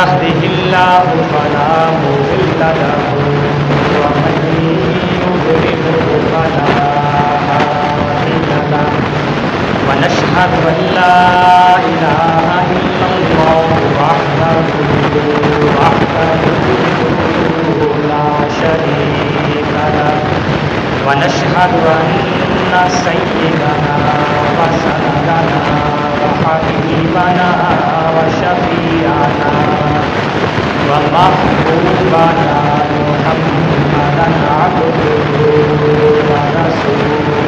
يهده الله فلا مضل له ومن يضلله فلا هادي له ونشهد أن لا إله إلا الله وحده لا شريك له ونشهد أن سيدنا وسندنا وحبيبنا وشفيعنا ومحبوبنا محمدا عبده ورسوله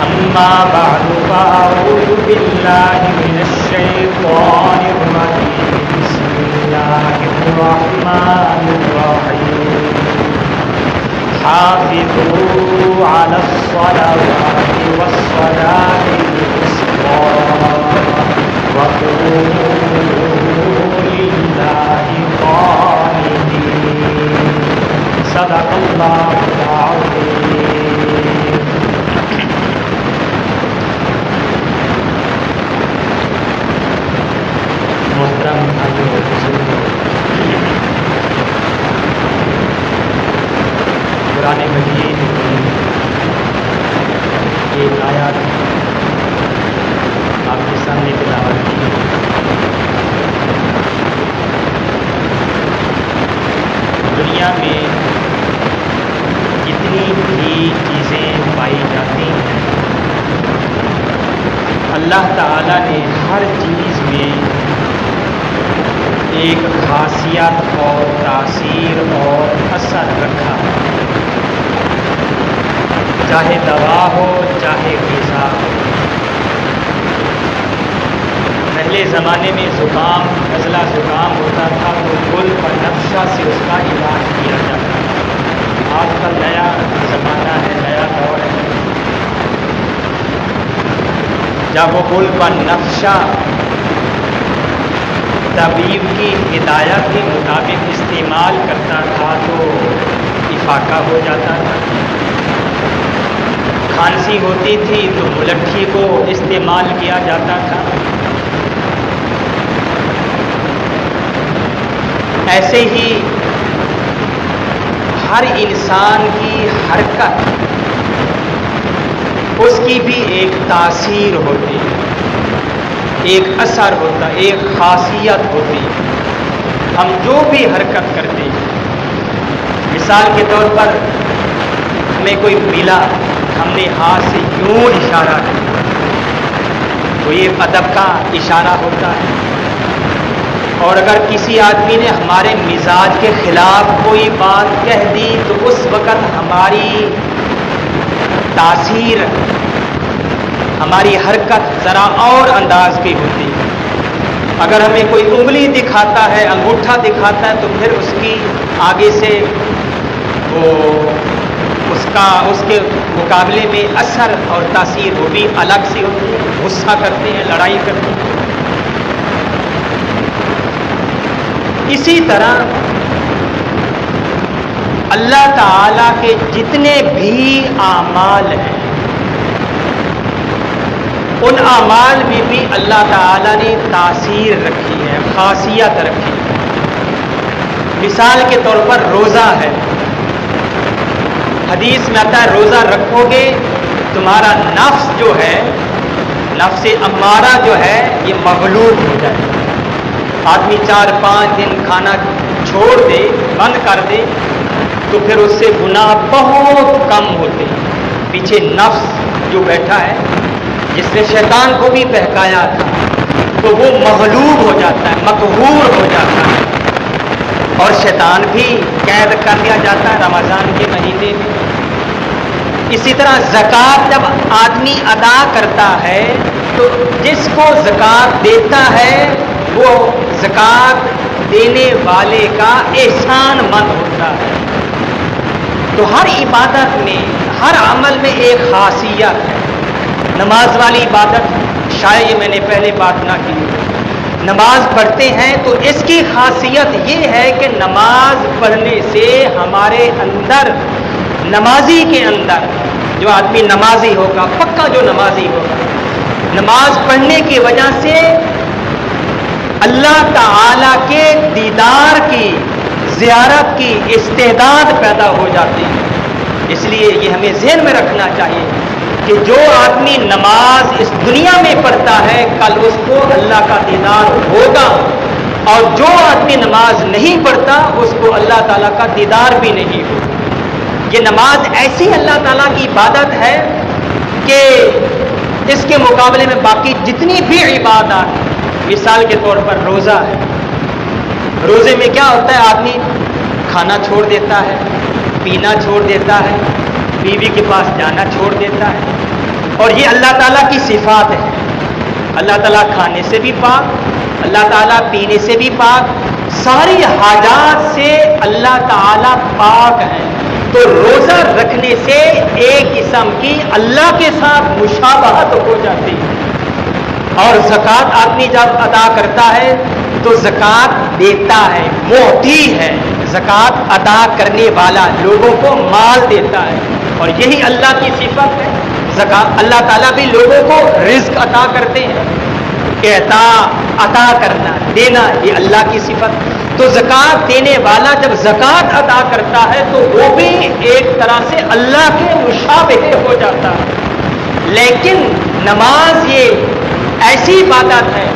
أما بعد فأعوذ بالله من الشيطان الرجيم بسم الله الرحمن الرحيم حافظوا على الصلوات والصلاة الوسطى وقوموا لله قانتين صدق الله العظيم. محترم بھائیوں اور بزرگوں، قرآن مجید کی ایک آیات آپ کے سامنے تلاوت کی. دنیا میں جتنی بھی چیزیں پائی جاتی ہیں، اللہ تعالیٰ نے ہر چیز میں ایک خاصیت اور تاثیر اور اثر رکھا ہے. چاہے دوا ہو چاہے غذا ہو. پہلے زمانے میں زکام نزلہ زکام ہوتا تھا تو گل پر نقشہ سے اس کا علاج کیا جاتا تھا. آج کل نیا زمانہ ہے، نیا دور ہے. جب وہ گل پر نقشہ طبیب کی ہدایت کے مطابق استعمال کرتا تھا تو افاقہ ہو جاتا تھا. کھانسی ہوتی تھی تو ملٹھی کو استعمال کیا جاتا تھا. ایسے ہی ہر انسان کی حرکت اس کی بھی ایک تاثیر ہوتی ہے، ایک اثر ہوتا، ایک خاصیت ہوتی. ہم جو بھی حرکت کرتے ہیں، مثال کے طور پر ہمیں کوئی ملا، ہم نے ہاتھ سے یوں اشارہ کیا تو یہ ادب کا اشارہ ہوتا ہے. اور اگر کسی آدمی نے ہمارے مزاج کے خلاف کوئی بات کہہ دی تو اس وقت ہماری تاثیر، ہماری حرکت ذرا اور انداز کی ہوتی ہے. اگر ہمیں کوئی انگلی دکھاتا ہے، انگوٹھا دکھاتا ہے تو پھر اس کی آگے سے وہ اس کے مقابلے میں اثر اور تاثیر وہ بھی الگ سی ہوتی ہے. غصہ کرتے ہیں، لڑائی کرتے ہیں. اسی طرح اللہ تعالیٰ کے جتنے بھی اعمال ہیں، ان اعمال میں بھی اللہ تعالیٰ نے تاثیر رکھی ہے، خاصیت رکھی ہے. مثال کے طور پر روزہ ہے. حدیث میں آتا ہے روزہ رکھو گے تمہارا نفس جو ہے، نفس امارہ جو ہے یہ مغلوب ہو جائے. آدمی 4-5 دن کھانا چھوڑ دے، بند کر دے تو پھر اس سے گناہ بہت کم ہوتے ہیں. پیچھے نفس جو بیٹھا ہے، جس نے شیطان کو بھی بہکایا تھا، تو وہ مغلوب ہو جاتا ہے، مقہور ہو جاتا ہے، اور شیطان بھی قید کر دیا جاتا ہے رمضان کے مہینے میں. اسی طرح زکوٰۃ جب آدمی ادا کرتا ہے تو جس کو زکوٰۃ دیتا ہے وہ زکوٰۃ دینے والے کا احسان مند ہوتا ہے. تو ہر عبادت میں، ہر عمل میں ایک خاصیت ہے. نماز والی عبادت شاید یہ میں نے پہلے بات نہ کی. نماز پڑھتے ہیں تو اس کی خاصیت یہ ہے کہ نماز پڑھنے سے ہمارے اندر، نمازی کے اندر، جو آدمی نمازی ہوگا، پکا جو نمازی ہوگا، نماز پڑھنے کی وجہ سے اللہ تعالی کے دیدار کی، زیارت کی استعداد پیدا ہو جاتی ہے۔ اس لیے یہ ہمیں ذہن میں رکھنا چاہیے کہ جو آدمی نماز اس دنیا میں پڑھتا ہے کل اس کو اللہ کا دیدار ہوگا، اور جو آدمی نماز نہیں پڑھتا اس کو اللہ تعالیٰ کا دیدار بھی نہیں ہوگا۔ یہ نماز ایسی اللہ تعالیٰ کی عبادت ہے کہ اس کے مقابلے میں باقی جتنی بھی عبادات، مثال کے طور پر روزہ ہے، روزے میں کیا ہوتا ہے؟ آدمی کھانا چھوڑ دیتا ہے، پینا چھوڑ دیتا ہے، بیوی کے پاس جانا چھوڑ دیتا ہے، اور یہ اللہ تعالیٰ کی صفات ہے۔ اللہ تعالیٰ کھانے سے بھی پاک، اللہ تعالیٰ پینے سے بھی پاک، ساری حاجات سے اللہ تعالیٰ پاک ہے۔ تو روزہ رکھنے سے ایک قسم کی اللہ کے ساتھ مشابہت ہو جاتی ہے۔ اور زکوٰۃ آدمی جب ادا کرتا ہے تو زکوٰۃ دیتا ہے، معطی ہے، زکوٰۃ ادا کرنے والا، لوگوں کو مال دیتا ہے، اور یہی اللہ کی صفت ہے۔ زکوٰۃ اللہ تعالیٰ بھی لوگوں کو رزق عطا کرتے ہیں، عطا کرنا، دینا، یہ اللہ کی صفت۔ تو زکوٰۃ دینے والا جب زکوٰۃ ادا کرتا ہے تو وہ بھی ایک طرح سے اللہ کے مشابہ ہو جاتا ہے۔ لیکن نماز یہ ایسی عبادت ہے،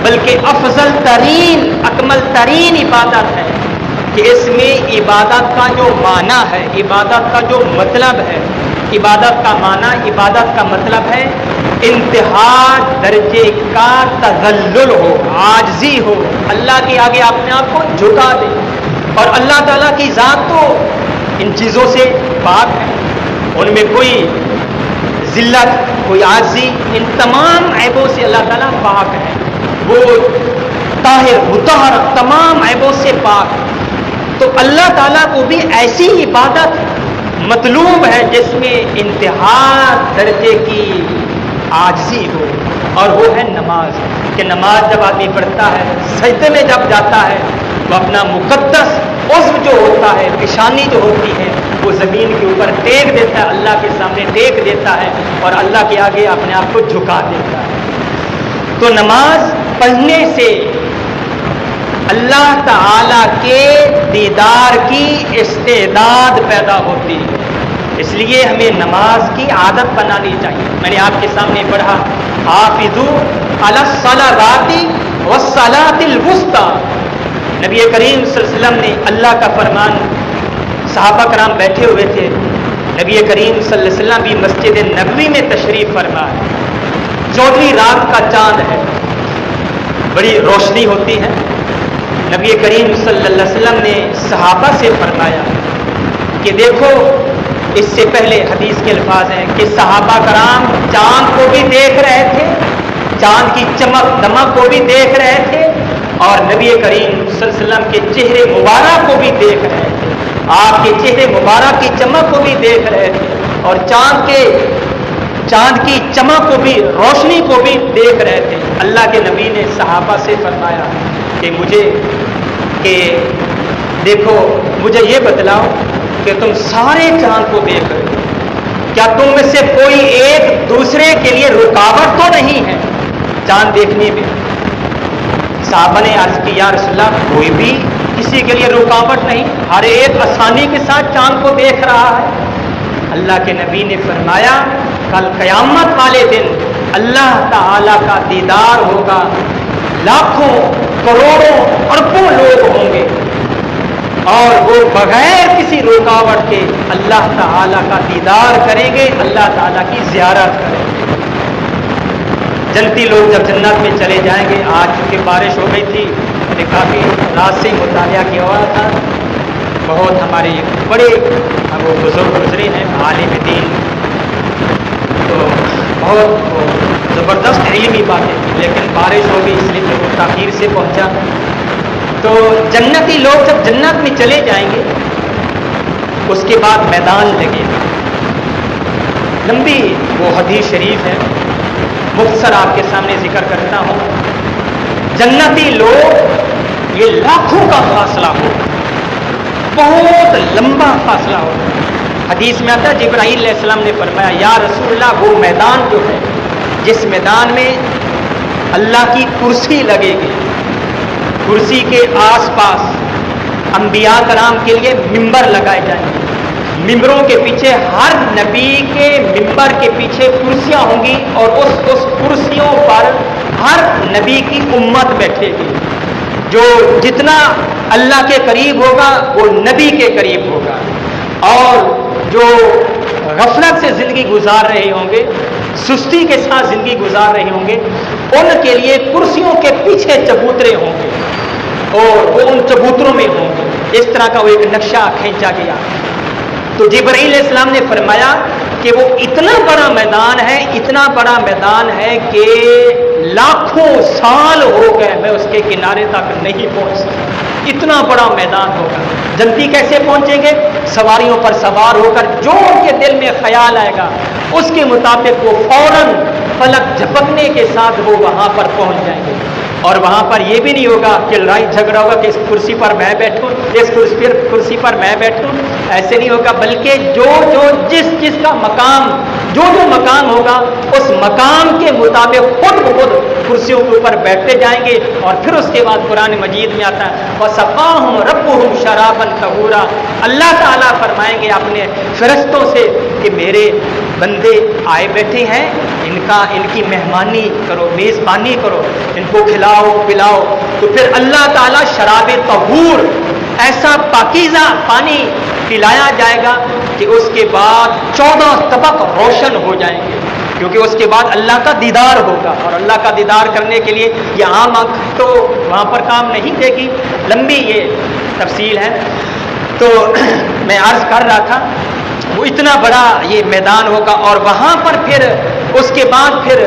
بلکہ افضل ترین، اکمل ترین عبادت ہے کہ اس میں عبادت کا جو معنی ہے، عبادت کا جو مطلب ہے، عبادت کا معنی، عبادت کا مطلب ہے انتہا درجے کا تذلل ہو، عاجزی ہو، اللہ کے آگے اپنے آپ کو جھکا دے۔ اور اللہ تعالیٰ کی ذات تو ان چیزوں سے پاک ہے، ان میں کوئی ذلت، کوئی عاجزی، ان تمام عیبوں سے اللہ تعالیٰ پاک ہے، وہ طاہر مطہر، تمام عیبوں سے پاک۔ تو اللہ تعالیٰ کو بھی ایسی عبادت مطلوب ہے جس میں انتہا درجے کی عاجزی ہو، اور وہ ہے نماز۔ کہ نماز جب آدمی پڑھتا ہے، سجدے میں جب جاتا ہے، وہ اپنا مقدس عضو جو ہوتا ہے، پیشانی جو ہوتی ہے، وہ زمین کے اوپر ٹیک دیتا ہے، اللہ کے سامنے ٹیک دیتا ہے، اور اللہ کے آگے اپنے آپ کو جھکا دیتا ہے۔ تو نماز پڑھنے سے اللہ تعالی کے دیدار کی استعداد پیدا ہوتی ہے۔ اس لیے ہمیں نماز کی عادت بنانی چاہیے۔ میں نے آپ کے سامنے پڑھا، حافظوا علی الصلاۃ والصلاۃ الوسطی۔ نبی کریم صلی اللہ علیہ وسلم نے اللہ کا فرمان، صحابہ کرام بیٹھے ہوئے تھے، نبی کریم صلی اللہ علیہ وسلم بھی مسجد نبوی میں تشریف فرما ہے، 14ویں رات کا چاند ہے، بڑی روشنی ہوتی ہے۔ نبی کریم صلی اللہ علیہ وسلم نے صحابہ سے فرمایا کہ دیکھو، اس سے پہلے حدیث کے الفاظ ہیں کہ صحابہ کرام چاند کو بھی دیکھ رہے تھے، چاند کی چمک دمک کو بھی دیکھ رہے تھے، اور نبی کریم صلی اللہ علیہ وسلم کے چہرے مبارک کو بھی دیکھ رہے تھے، آپ کے چہرے مبارک کی چمک کو بھی دیکھ رہے تھے، اور چاند کی چمک کو بھی، روشنی کو بھی دیکھ رہے تھے۔ اللہ کے نبی نے صحابہ سے فرمایا کہ دیکھو، مجھے یہ بتلاؤ کہ تم سارے چاند کو دیکھ رہے ہو، کیا تم میں سے کوئی ایک دوسرے کے لیے رکاوٹ تو نہیں ہے چاند دیکھنے میں؟ صحابہ نے عرض کی، یا رسول اللہ، کوئی بھی کسی کے لیے رکاوٹ نہیں، ہر ایک آسانی کے ساتھ چاند کو دیکھ رہا ہے۔ اللہ کے نبی نے فرمایا، کل قیامت والے دن اللہ تعالی کا دیدار ہوگا، لاکھوں، کروڑوں، اربوں لوگ ہوں گے، اور وہ بغیر کسی رکاوٹ کے اللہ تعالیٰ کا دیدار کریں گے، اللہ تعالیٰ کی زیارت کریں گے۔ جنتی لوگ جب جنت میں چلے جائیں گے، آج چونکہ بارش ہو گئی تھی، میں کافی رات سے مطالعہ کیا ہوا تھا، بہت ہمارے بڑے وہ بزرگ گزرے ہیں، عالم دین، تو بہت زبردست علمی باتیں تھیں، لیکن بارش ہو گئی اس لیے کہ وہ تاخیر سے پہنچا۔ تو جنتی لوگ جب جنت میں چلے جائیں گے، اس کے بعد میدان لگے گا، لمبی وہ حدیث شریف ہے، مختصر آپ کے سامنے ذکر کرتا ہوں۔ جنتی لوگ، یہ لاکھوں کا فاصلہ ہوگا، بہت لمبا فاصلہ ہوگا۔ حدیث میں آتا ہے، جبرائیل علیہ السلام نے فرمایا، یا رسول اللہ، وہ میدان جو ہے جس میدان میں اللہ کی کرسی لگے گی، کرسی کے آس پاس انبیاء کرام کے لیے ممبر لگائے جائیں گے. ممبروں کے پیچھے ہر نبی کے ممبر کے پیچھے کرسیاں ہوں گی اور اس کرسیوں پر ہر نبی کی امت بیٹھے گی. جو جتنا اللہ کے قریب ہوگا وہ نبی کے قریب ہوگا، اور جو غفلت سے زندگی گزار رہے ہوں گے، سستی کے ساتھ زندگی گزار رہے ہوں گے، ان کے لیے کرسیوں کے پیچھے چبوترے ہوں گے اور وہ ان چبوتروں میں ہوں گے. اس طرح کا وہ ایک نقشہ کھینچا گیا. تو جبرائیل علیہ السلام نے فرمایا کہ وہ اتنا بڑا میدان ہے، اتنا بڑا میدان ہے کہ لاکھوں سال ہو گئے میں اس کے کنارے تک نہیں پہنچ سکتا. اتنا بڑا میدان ہوگا. جنتی کیسے پہنچیں گے؟ سواریوں پر سوار ہو کر جو ان کے دل میں خیال آئے گا اس کے مطابق وہ فوراً فلک جھپکنے کے ساتھ وہ وہاں پر پہنچ جائیں گے. اور وہاں پر یہ بھی نہیں ہوگا کہ لڑائی جھگڑا ہوگا کہ اس کرسی پر میں بیٹھوں، اس کرسی پر میں بیٹھوں. ایسے نہیں ہوگا، بلکہ جس کا مقام جو مقام ہوگا اس مقام کے مطابق خود بخود کرسیوں کے اوپر بیٹھتے جائیں گے. اور پھر اس کے بعد قرآن مجید میں آتا ہے وَسَقَاهُمْ رَبُّهُمْ شَرَابًا طَهُورًا. اللہ تعالیٰ فرمائیں گے اپنے فرشتوں سے کہ میرے بندے آئے بیٹھے ہیں، ان کی مہمانی کرو، میزبانی کرو، ان کو کھلاؤ پلاؤ. تو پھر اللہ تعالیٰ شراب طہور، ایسا پاکیزہ پانی پلایا جائے گا کہ اس کے بعد 14 طبق روشن ہو جائیں گے، کیونکہ اس کے بعد اللہ کا دیدار ہوگا. اور اللہ کا دیدار کرنے کے لیے یہ عام آنکھ تو وہاں پر کام نہیں دے گی. لمبی یہ تفصیل ہے. تو میں عرض کر رہا تھا وہ اتنا بڑا یہ میدان ہوگا. اور وہاں پر پھر اس کے بعد پھر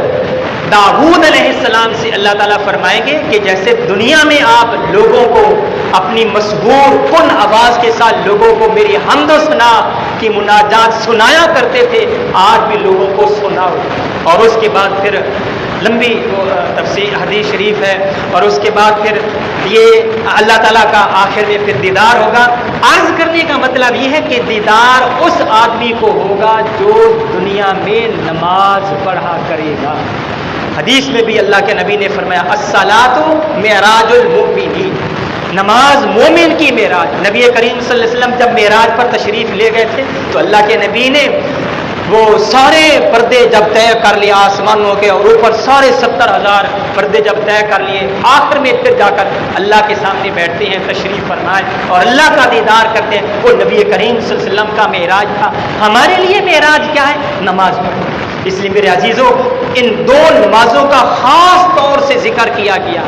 داؤد علیہ السلام سے اللہ تعالیٰ فرمائیں گے کہ جیسے دنیا میں آپ لوگوں کو اپنی مسحور کن آواز کے ساتھ لوگوں کو میری حمد و ثنا کی مناجات سنایا کرتے تھے، آج بھی لوگوں کو سناؤ. اور اس کے بعد پھر لمبی تفسیر حدیث شریف ہے. اور اس کے بعد پھر یہ اللہ تعالیٰ کا آخر میں پھر دیدار ہوگا. عرض کرنے کا مطلب یہ ہے کہ دیدار اس آدمی کو ہوگا جو دنیا میں نماز پڑھا کرے گا. حدیث میں بھی اللہ کے نبی نے فرمایا الصلاۃ معراج المؤمنین، نماز مومن کی معراج. نبی کریم صلی اللہ علیہ وسلم جب معراج پر تشریف لے گئے تھے تو اللہ کے نبی نے وہ سارے پردے جب طے کر لیا آسمانوں کے، اور اوپر سارے 70,000 پردے جب طے کر لیے، آخر میں پھر جا کر اللہ کے سامنے بیٹھتے ہیں تشریف فرمائے اور اللہ کا دیدار کرتے ہیں. وہ نبی کریم صلی اللہ علیہ وسلم کا معراج تھا. ہمارے لیے معراج کیا ہے؟ نماز پڑھنا. اس لیے میرے عزیزوں ان دو نمازوں کا خاص طور سے ذکر کیا گیا.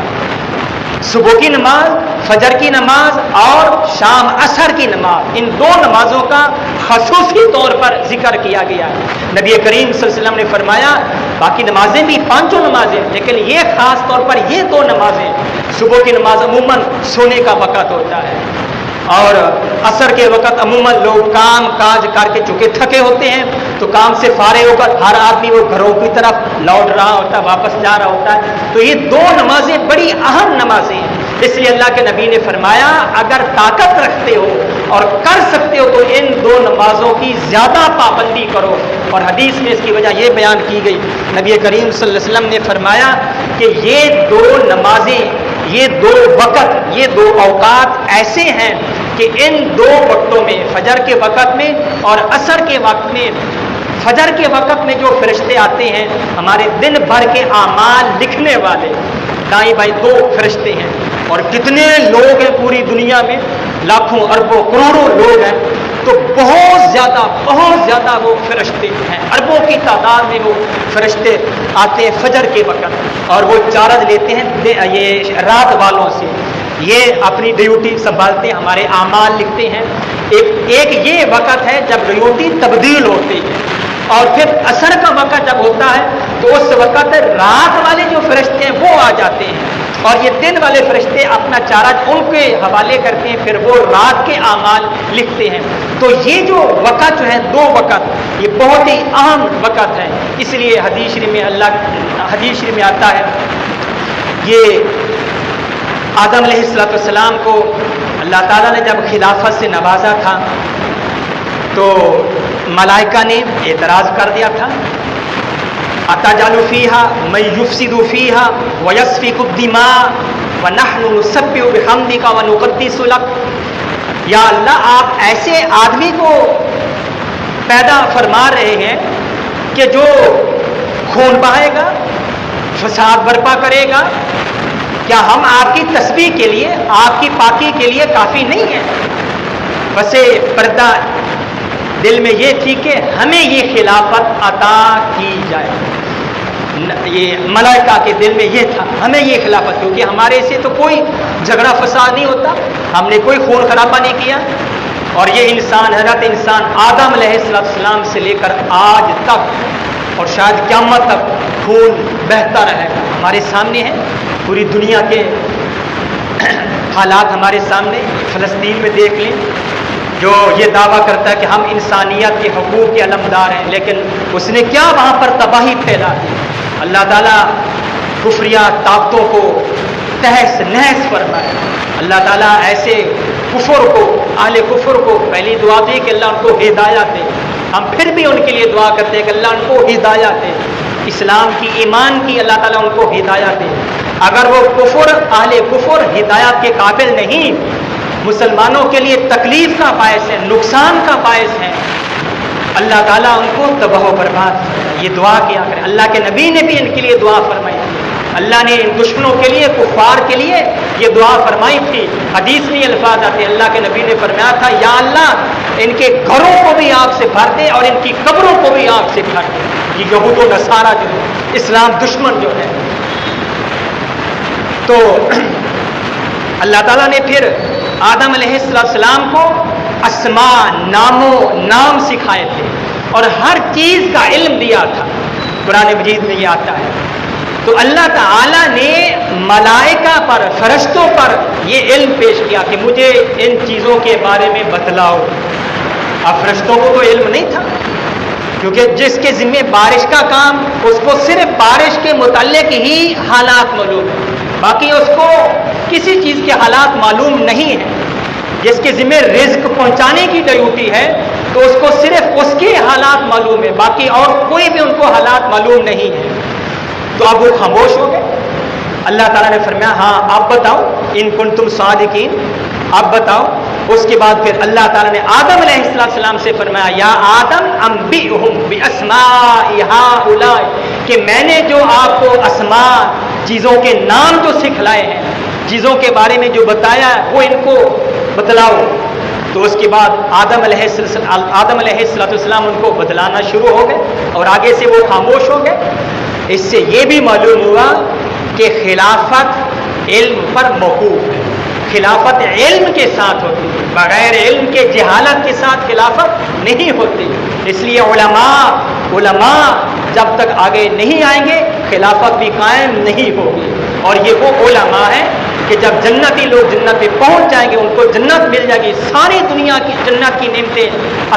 صبح کی نماز، فجر کی نماز اور شام عصر کی نماز، ان دو نمازوں کا خصوصی طور پر ذکر کیا گیا ہے. نبی کریم صلی اللہ علیہ وسلم نے فرمایا باقی نمازیں بھی 5 نمازیں، لیکن یہ خاص طور پر یہ 2 نمازیں. صبح کی نماز عموماً سونے کا وقت ہوتا ہے، اور عصر کے وقت عموماً لوگ کام کاج کر کے چونکہ تھکے ہوتے ہیں تو کام سے فارغ ہو کر ہر آدمی وہ گھروں کی طرف لوٹ رہا ہوتا ہے، واپس جا رہا ہوتا ہے. تو یہ 2 نمازیں بڑی اہم نمازیں ہیں. اس لیے اللہ کے نبی نے فرمایا اگر طاقت رکھتے ہو اور کر سکتے ہو تو ان 2 نمازوں کی زیادہ پابندی کرو. اور حدیث میں اس کی وجہ یہ بیان کی گئی، نبی کریم صلی اللہ علیہ وسلم نے فرمایا کہ یہ 2 نمازیں، یہ 2 وقت، یہ 2 اوقات ایسے ہیں کہ ان 2 وقتوں میں، فجر کے وقت میں اور عصر کے وقت میں، فجر کے وقت میں جو فرشتے آتے ہیں ہمارے دن بھر کے اعمال لکھنے والے، دائیں بائیں 2 فرشتے ہیں. اور کتنے لوگ ہیں پوری دنیا میں، لاکھوں اربوں کروڑوں لوگ ہیں، تو بہت زیادہ وہ فرشتے ہیں، اربوں کی تعداد میں وہ فرشتے آتے ہیں فجر کے وقت اور وہ چارج لیتے ہیں یہ رات والوں سے. یہ اپنی ڈیوٹی سنبھالتے ہیں، ہمارے اعمال لکھتے ہیں. ایک یہ وقت ہے جب ڈیوٹی تبدیل ہوتی ہے. اور پھر عصر کا وقت جب ہوتا ہے تو اس وقت رات والے جو فرشتے ہیں وہ آ جاتے ہیں اور یہ دن والے فرشتے اپنا چارج ان کے حوالے کرتے ہیں، پھر وہ رات کے اعمال لکھتے ہیں. تو یہ جو وقت جو ہے 2 وقت یہ بہت ہی اہم وقت ہے. اس لیے حدیث شریف میں آتا ہے یہ آدم علیہ السلام کو اللہ تعالیٰ نے جب خلافت سے نوازا تھا تو ملائکہ نے اعتراض کر دیا تھا اتجعل فیها من یفسد فیها ویسفک الدماء ونحن نسبح بحمدک ونقدس لک. یا اللہ آپ ایسے آدمی کو پیدا فرما رہے ہیں کہ جو خون بہائے گا، فساد برپا کرے گا. کیا ہم آپ کی تسبیح کے لیے، آپ کی پاکی کے لیے کافی نہیں ہیں؟ بس پردہ دل میں یہ تھی کہ ہمیں یہ خلافت عطا کی جائے. یہ ملائکہ کے دل میں یہ تھا ہمیں یہ خلافت، کیونکہ ہمارے سے تو کوئی جھگڑا فساد نہیں ہوتا، ہم نے کوئی خون خرابہ نہیں کیا. اور یہ انسان، حضرت انسان آدم علیہ السلام سے لے کر آج تک اور شاید قیامت تک خون بہتا رہے گا. ہمارے سامنے ہے پوری دنیا کے حالات ہمارے سامنے. فلسطین میں دیکھ لیں، جو یہ دعویٰ کرتا ہے کہ ہم انسانیت کے حقوق کے علمدار ہیں، لیکن اس نے کیا وہاں پر تباہی پھیلا دی. اللہ تعالیٰ کفریہ طاقتوں کو تہس نہس فرمائے. اللہ تعالیٰ ایسے کفر کو، اہل کفر کو پہلی دعا دی کہ اللہ ان کو ہدایت دے. ہم پھر بھی ان کے لیے دعا کرتے ہیں کہ اللہ ان کو ہدایت دے، اسلام کی، ایمان کی، اللہ تعالیٰ ان کو ہدایت دے. اگر وہ کفر، اہل کفر ہدایت کے قابل نہیں، مسلمانوں کے لیے تکلیف کا باعث ہے، نقصان کا باعث ہے، اللہ تعالیٰ ان کو تباہ و برباد. یہ دعا کیا کرے. اللہ کے نبی نے بھی ان کے لیے دعا فرمائی تھی. اللہ نے ان دشمنوں کے لیے، کفار کے لیے یہ دعا فرمائی تھی. حدیث میں یہ الفاظ آتے ہیں، اللہ کے نبی نے فرمایا تھا یا اللہ ان کے گھروں کو بھی آگ سے بھر دے اور ان کی قبروں کو بھی آگ سے بھر دے. یہ یہود و نصارہ جو ہے، اسلام دشمن جو ہے. تو اللہ تعالیٰ نے پھر آدم علیہ السلام کو اسماء، نام سکھائے تھے اور ہر چیز کا علم دیا تھا. قرآن مجید میں یہ آتا ہے. تو اللہ تعالیٰ نے ملائکہ پر، فرشتوں پر یہ علم پیش کیا کہ مجھے ان چیزوں کے بارے میں بتلاؤ. اب فرشتوں کو تو علم نہیں تھا، کیونکہ جس کے ذمہ بارش کا کام، اس کو صرف بارش کے متعلق ہی حالات معلوم ہیں، باقی اس کو کسی چیز کے حالات معلوم نہیں ہیں. جس کے ذمہ رزق پہنچانے کی ڈیوٹی ہے تو اس کو صرف اس کے حالات معلوم ہے، باقی اور کوئی بھی ان کو حالات معلوم نہیں ہے. تو اب وہ خاموش ہو گئے. اللہ تعالیٰ نے فرمایا ہاں آپ بتاؤ ان کنتم صادقین، آپ بتاؤ. اس کے بعد پھر اللہ تعالیٰ نے آدم علیہ السلام سے فرمایا یا آدم انبئہم باسماء ہؤلاء، کہ میں نے جو آپ کو اسماء، چیزوں کے نام جو سکھلائے ہیں، چیزوں کے بارے میں جو بتایا ہے وہ ان کو بتلاؤ. تو اس کے بعد آدم علیہ السلام ان کو بتلانا شروع ہو گئے اور آگے سے وہ خاموش ہو گئے. اس سے یہ بھی معلوم ہوا کہ خلافت علم پر موقوف ہے. خلافت علم کے ساتھ ہوتی ہے، بغیر علم کے، جہالت کے ساتھ خلافت نہیں ہوتی. اس لیے علماء جب تک آگے نہیں آئیں گے خلافت بھی قائم نہیں ہوگی. اور یہ وہ علماء ہیں کہ جب جنتی لوگ جنت میں پہنچ جائیں گے، ان کو جنت مل جائے گی، ساری دنیا کی جنت کی نعمتیں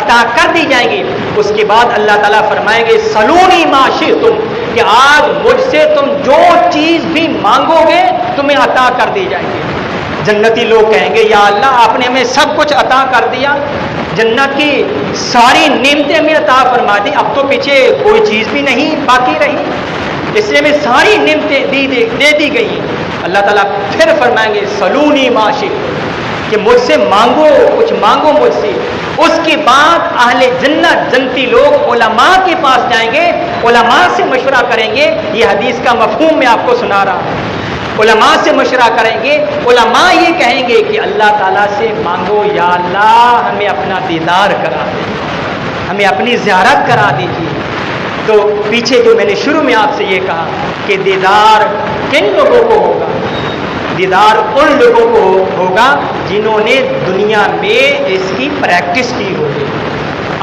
عطا کر دی جائیں گی. اس کے بعد اللہ تعالیٰ فرمائیں گے سلونی ما شئتم، کہ آج مجھ سے تم جو چیز بھی مانگو گے تمہیں عطا کر دی جائے گی. جنتی لوگ کہیں گے یا اللہ آپ نے ہمیں سب کچھ عطا کر دیا، جنت کی ساری نعمتیں ہمیں عطا فرما دی، اب تو پیچھے کوئی چیز بھی نہیں باقی رہی، اس لیے ہمیں ساری نعمتیں دے دی گئی. اللہ تعالیٰ پھر فرمائیں گے سلونی ما شئتم، کہ مجھ سے مانگو، کچھ مانگو مجھ سے. اس کے بعد اہل جنت، جنتی لوگ علماء کے پاس جائیں گے، علماء سے مشورہ کریں گے. یہ حدیث کا مفہوم میں آپ کو سنا رہا ہوں. علماء سے مشورہ کریں گے، علماء یہ کہیں گے کہ اللہ تعالیٰ سے مانگو یا اللہ ہمیں اپنا دیدار کرا دے، ہمیں اپنی زیارت کرا دیجیے. تو پیچھے جو میں نے شروع میں آپ سے یہ کہا کہ دیدار کن لوگوں کو ہوگا؟ دیدار ان لوگوں کو ہوگا جنہوں نے دنیا میں اس کی پریکٹس کی ہوگی،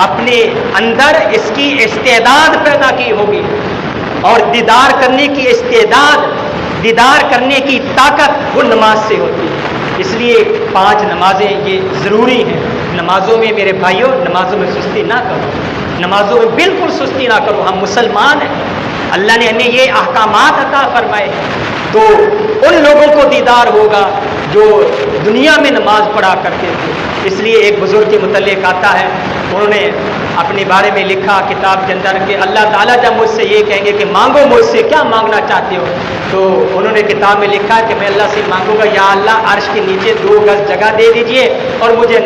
اپنے اندر اس کی استعداد پیدا کی ہوگی. اور دیدار کرنے کی استعداد، دیدار کرنے کی طاقت وہ نماز سے ہوتی ہے. اس لیے 5 نمازیں یہ ضروری ہیں. نمازوں میں میرے بھائیوں، نمازوں میں سستی نہ کرو، نمازوں میں بالکل سستی نہ کرو. ہم مسلمان ہیں، اللہ نے ہمیں یہ احکامات عطا فرمائے. تو ان لوگوں کو دیدار ہوگا جو دنیا میں نماز پڑھا کرتے تھے. اس لیے ایک بزرگ کے متعلق آتا ہے، انہوں نے اپنے بارے میں لکھا کتاب کے اندر کہ اللہ تعالیٰ جب مجھ سے یہ کہیں گے کہ مانگو مجھ سے، کیا مانگنا چاہتے ہو، تو انہوں نے کتاب میں لکھا کہ میں اللہ سے مانگوں گا یا اللہ عرش کے نیچے 2 گز جگہ دے دیجئے اور مجھے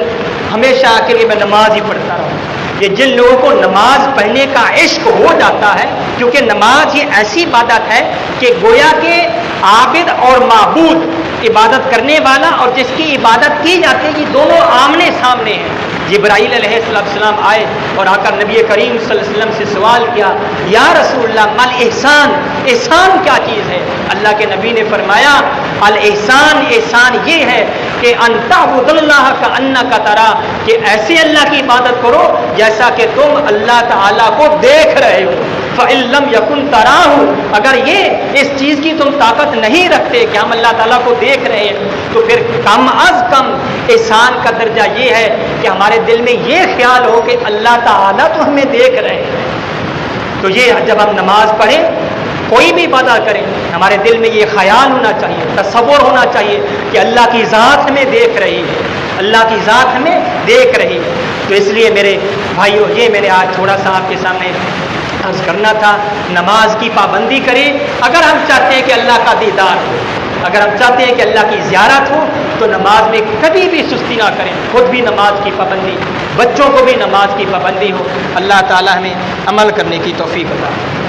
ہمیشہ کے لیے میں نماز ہی پڑھتا رہوں. یہ جن لوگوں کو نماز پڑھنے کا عشق ہو جاتا ہے، کیونکہ نماز یہ ایسی عبادت ہے کہ گویا کہ عابد اور معبود، عبادت کرنے والا اور جس کی عبادت کی جاتی ہے، یہ دونوں آمنے سامنے ہیں. جبرائیل علیہ السلام آئے اور آ کر نبی کریم صلی اللہ علیہ وسلم سے سوال کیا، یا رسول اللہ مل احسان، احسان کیا چیز ہے؟ اللہ کے نبی نے فرمایا الاحسان، احسان یہ ہے کہ ان تعبد اللہ کانک ترا، کہ ایسے اللہ کی عبادت کرو جیسا کہ تم اللہ تعالیٰ کو دیکھ رہے ہو. فَإِن لَّمْ يَكُن تَرَاهُ، اگر یہ اس چیز کی تم طاقت نہیں رکھتے کہ ہم اللہ تعالیٰ کو دیکھ رہے ہیں، تو پھر کم از کم احسان کا درجہ یہ ہے کہ ہمارے دل میں یہ خیال ہو کہ اللہ تعالیٰ تو ہمیں دیکھ رہے ہیں. تو یہ جب ہم نماز پڑھیں، کوئی بھی عبادت کریں، ہمارے دل میں یہ خیال ہونا چاہیے، تصور ہونا چاہیے کہ اللہ کی ذات ہمیں دیکھ رہی ہے، اللہ کی ذات ہمیں دیکھ رہی ہے. تو اس لیے میرے بھائیوں، یہ میں نے آج تھوڑا سا آپ کے سامنے عرض کرنا تھا. نماز کی پابندی کریں اگر ہم چاہتے ہیں کہ اللہ کا دیدار ہو، اگر ہم چاہتے ہیں کہ اللہ کی زیارت ہو، تو نماز میں کبھی بھی سستی نہ کریں. خود بھی نماز کی پابندی، بچوں کو بھی نماز کی پابندی ہو. اللہ تعالی ہمیں عمل کرنے کی توفیق عطا فرمائے.